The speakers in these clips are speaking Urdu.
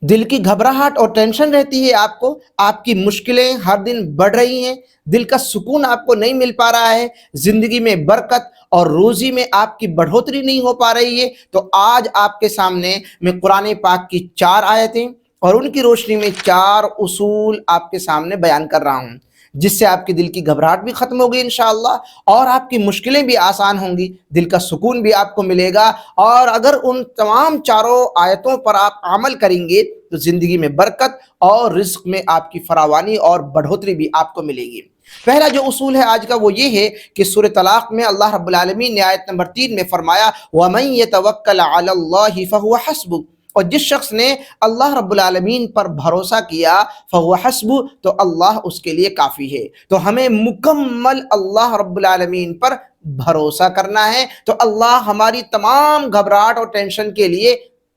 دل کی گھبراہٹ اور ٹینشن رہتی ہے آپ کو، آپ کی مشکلیں ہر دن بڑھ رہی ہیں، دل کا سکون آپ کو نہیں مل پا رہا ہے، زندگی میں برکت اور روزی میں آپ کی بڑھوتری نہیں ہو پا رہی ہے، تو آج آپ کے سامنے میں قرآن پاک کی 4 آیتیں اور ان کی روشنی میں 4 اصول آپ کے سامنے بیان کر رہا ہوں، جس سے آپ کے دل کی گھبراہٹ بھی ختم ہوگی انشاءاللہ، اور آپ کی مشکلیں بھی آسان ہوں گی، دل کا سکون بھی آپ کو ملے گا، اور اگر ان تمام 4 آیتوں پر آپ عمل کریں گے تو زندگی میں برکت اور رزق میں آپ کی فراوانی اور بڑھوتری بھی آپ کو ملے گی۔ پہلا جو اصول ہے آج کا وہ یہ ہے کہ سورہ طلاق میں اللہ رب العالمین نے آیت نمبر 3 میں فرمایا وَمَن يَتَوَكَّلْ عَلَى اللَّهِ فَهُوَ حَسْبُهُ، اور جس شخص نے اللہ رب العالمین پر بھروسہ کیا فَهُوَ حَسْبُهُ، تو اللہ اس کے لیے کافی ہے۔ تو ہمیں مکمل اللہ رب العالمین پر بھروسہ کرنا ہے، تو اللہ ہماری تمام گھبراہٹ اور ٹینشن کے لیے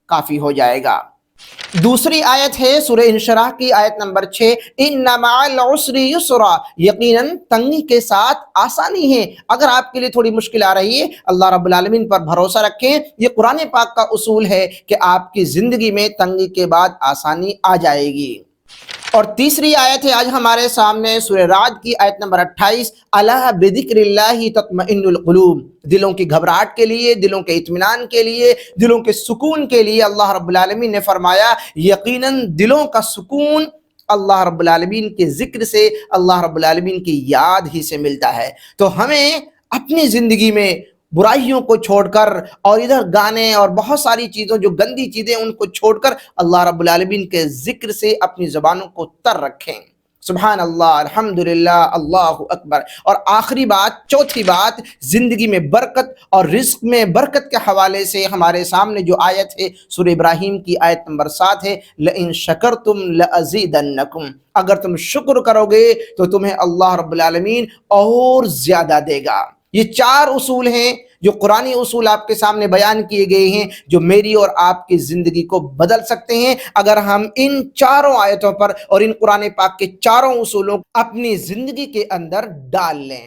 کافی ہو جائے گا۔ دوسری آیت ہے سورہ انشراح کی آیت نمبر 6 ان مع العسر یسرا، یقیناً تنگی کے ساتھ آسانی ہے۔ اگر آپ کے لیے تھوڑی مشکل آ رہی ہے، اللہ رب العالمین پر بھروسہ رکھیں، یہ قرآن پاک کا اصول ہے کہ آپ کی زندگی میں تنگی کے بعد آسانی آ جائے گی۔ اور تیسری آیت ہے آج ہمارے سامنے سورہ رعد کی آیت نمبر 28 الا بذکر اللہ تطمئن القلوب، دلوں کی گھبراہٹ کے لیے، دلوں کے اطمینان کے لیے، دلوں کے سکون کے لیے اللہ رب العالمین نے فرمایا یقیناً دلوں کا سکون اللہ رب العالمین کے ذکر سے، اللہ رب العالمین کی یاد ہی سے ملتا ہے۔ تو ہمیں اپنی زندگی میں برائیوں کو چھوڑ کر اور ادھر گانے اور بہت ساری چیزوں جو گندی چیزیں ان کو چھوڑ کر اللہ رب العالمین کے ذکر سے اپنی زبانوں کو تر رکھیں۔ سبحان اللہ، الحمدللہ، اللہ اکبر۔ اور آخری بات، چوتھی بات، زندگی میں برکت اور رزق میں برکت کے حوالے سے ہمارے سامنے جو آیت ہے سورہ ابراہیم کی آیت نمبر 7 ہے لئن شکرتم لازیدنکم، اگر تم شکر کرو گے تو تمہیں اللہ رب العالمین اور زیادہ دے گا۔ یہ 4 اصول ہیں جو قرآنی اصول آپ کے سامنے بیان کیے گئے ہیں، جو میری اور آپ کی زندگی کو بدل سکتے ہیں اگر ہم ان 4 آیتوں پر اور ان قرآن پاک کے 4 اصولوں کو اپنی زندگی کے اندر ڈال لیں۔